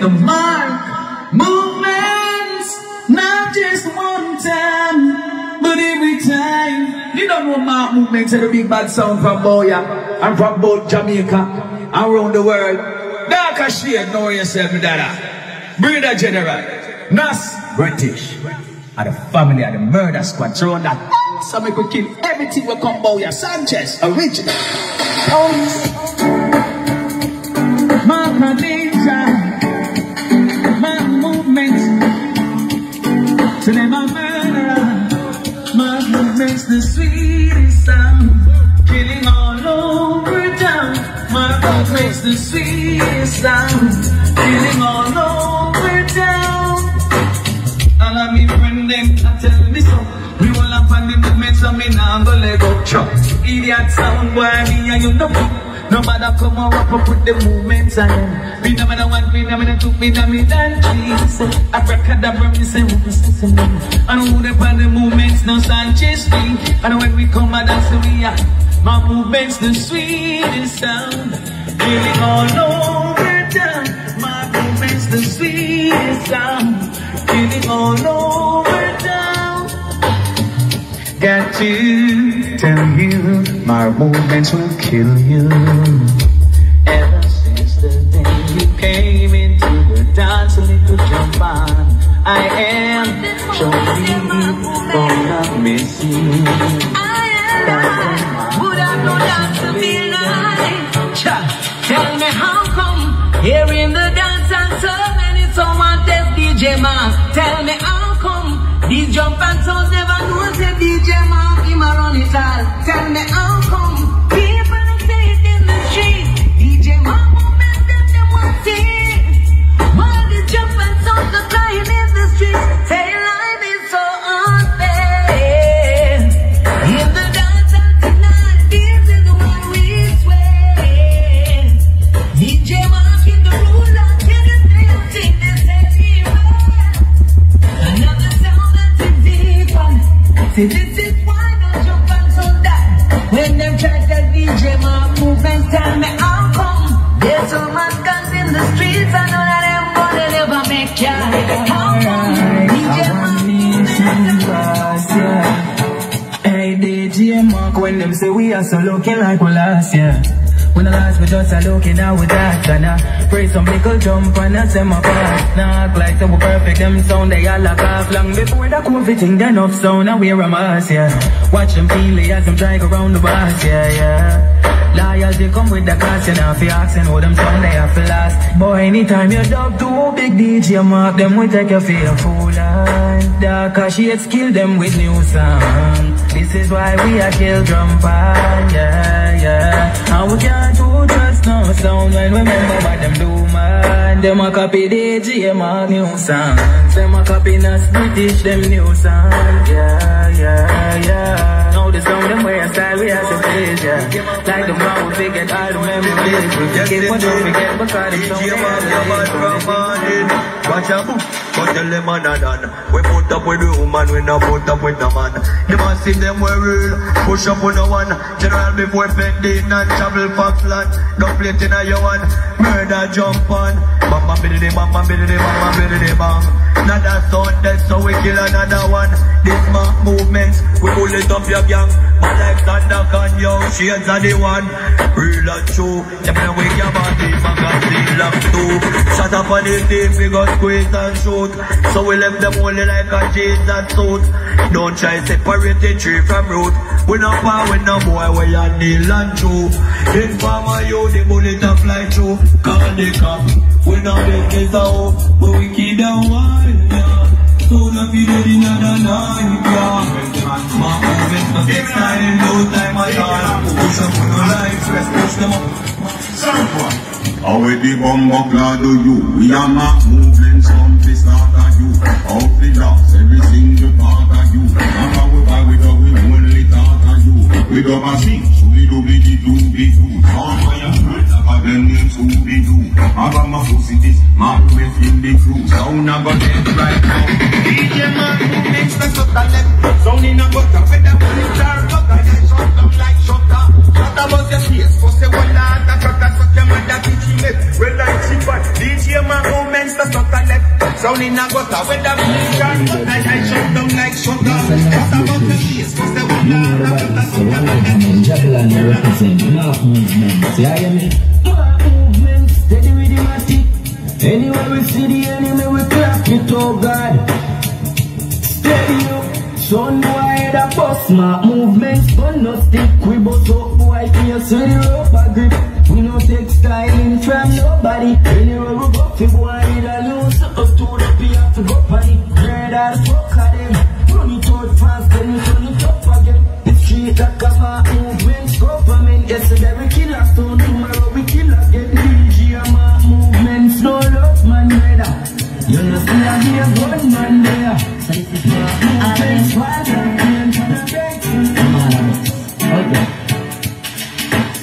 the mark. Movements, not just one time, but every time. You don't know Mark Movements are the big bad sound from Boya and from both Jamaica and around the world. Darker shade, know yourself, Dada. Breeder General, Nas, British, and the family of the murder squad. So that, so we could kill everything will come Boya. Sanchez, original. Mark Ninja, Mark Movements, so they my murderer. Mark Movements, the sweetest sound, killing all over town. Mark Movements, the sweetest sound, killing all over town. And I me friend them, I tell me so. We will have on the movements and me now go let go. Chop, idiot sound boy, me and you know. No matter come up with the movements and then phenomenon one, phenomenon two, phenomenon three. Abracadabra, me say who say me. And who they find the movements, no Sanchez free. And when we come and dance we are my movements, the sweetest sound, feeling all over town. My movements, the sweetest sound, feeling all over town. Got to tell you, my movements will kill you. Ever since the day you came into the dance, a little jump on. I am surely gonna miss you. I am. Would I know that to be like? Tell me how come here in the dance and so many someone test DJ man. Tell me how come these jump and toes never know say DJ man him a run it all. Tell me how come people say it in the street. DJ man movement them want see. While the jump and toes are crying in the street. Say life is so unfair. In the dance and tonight, this is what we swear. DJ man keep the rule and get the thing this everywhere. Another sound that is deep on. See this is why the jump and so that when them try to DJ man movement, tell me how come there's so much guns in the streets. I know that them gonna never make ya. How come DJ man movement? Hey DJ Mark, when them say we are so looking like we last year. When the last we just are looking out with that and I pray some little jump and I say my part. Nah, act like they were perfect, them sound they all lock off long before the COVID thing done up sound and wear a mask, yeah. Watch them feel it as them drag around the bars, yeah, yeah. Loyalty come with the cost, you know, for asking how them sound they have to last. Boy, anytime you dub to a big DJ Mark, them will take you for a fool and darker shades kill them with new sound. This is why we are kill drum pan, yeah, yeah. And we can't do just no sound when we remember what them do, man. Them a copy DJ Mark new sounds. Them a copy us British, them new sounds, yeah, yeah, yeah. Now the sound them way style we have to face, yeah. Like the one we forget all the memories. We forget what we forget because it's so watch a book, but tell them man a done. We put up with the woman, we not put up with the man. The massive them we rule, push up on the one. General before pending and travel fox land. Don't play it in a your one, murder jump on. Bamba biddy bamba biddy bamba biddy bang. Another sound dead so we kill another one. This Mark movements, we pull it up your gang. My legs under can young, shades are the one. Real and true, them know we can body, magazine long too. Shut up on the team, we got squeeze and shoot. So we left them only like a jeans and suit. Don't try separate the tree from root. We not power with no boy, we are kneel and true. Informer you, the bullet a fly through. Call the cop, we not make this out, but we keep them wine, yeah. So the video in another night, yeah. My movement for this time, no time at all. Push up on the lights, let's push them up. Someone. How we the bumbo clad do you? We are Mark movements from the start of you. How the loss, every single part of you. And how we buy with we only thought of you. We go a sing, so we do be the do be do. All my friends have them names who be do. I got my pussy this, my movement in the crew. Sound I got it right now. DJ Mark movements, that's what I left. Sound in a gutter, with the money jar, gutter. They shut them like shutter. Shutter was your face, for say one night, I got that suck your mother teaching it. Well, like she but DJ DJ my movements to stuck a left. Sound in a gutter with the mission. I shut down like shut down. It's about the face, cause they want to Javelin represent Mark movement. See how you mean? Mark movement, steady with the matic. Anywhere we see the enemy, we crack it, oh God. Steady up, son boy, the boss. Mark movement, but no stick. We both up, boy, fierce with the rubber grip. We no take styling from nobody. Anywhere we go, fi boy, need a lose. Us to the pier, fi go party. Red as fuck at them. Run it out fast, then we turn it up again. The street like a Mark movement, government. Yesterday we kill us, so tomorrow we kill again. DJ a Mark movement, slow up man, brother. You know see a here gun man there. So this is Mark movement, swagger, and the breaks. Okay.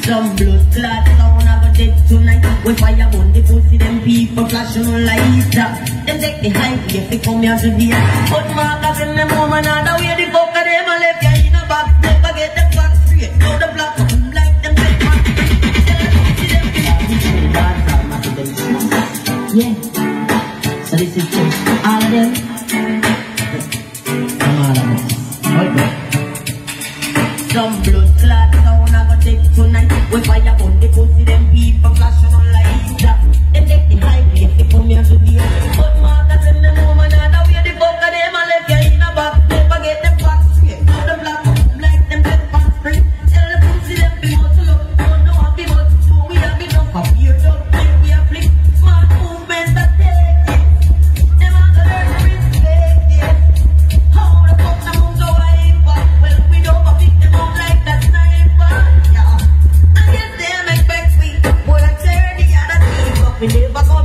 Some blood clot sound of a dead tonight. We fire on the pussy, them people flashing on lights. Them take the hype, if they come here today. But Marcus in them woman, now where the fuck are them? I left you in a box, never get the fuck straight. Now the block up, like them take back. Yeah, so this is true. All of them. Come on, hold on. Some blood clot sound of a dead tonight. We fire on the pussy, them people flashing on lights. Them take the hype, if they come here today. But Marcus and them woman, now where the fuck are them? I left you in a box, never get them back straight. Now the black up like them dead back straight. Tell the pussy them be muscle up, don't know how be much. So we have enough of here, don't think we have flick. Smart movements that take it. Them are the learn to respect it. How the fuck the moves go hyper? Well, we don't pick them up like that sniper. Yeah. I guess they make back sweet. Boy, I tear the other teeth up. We never go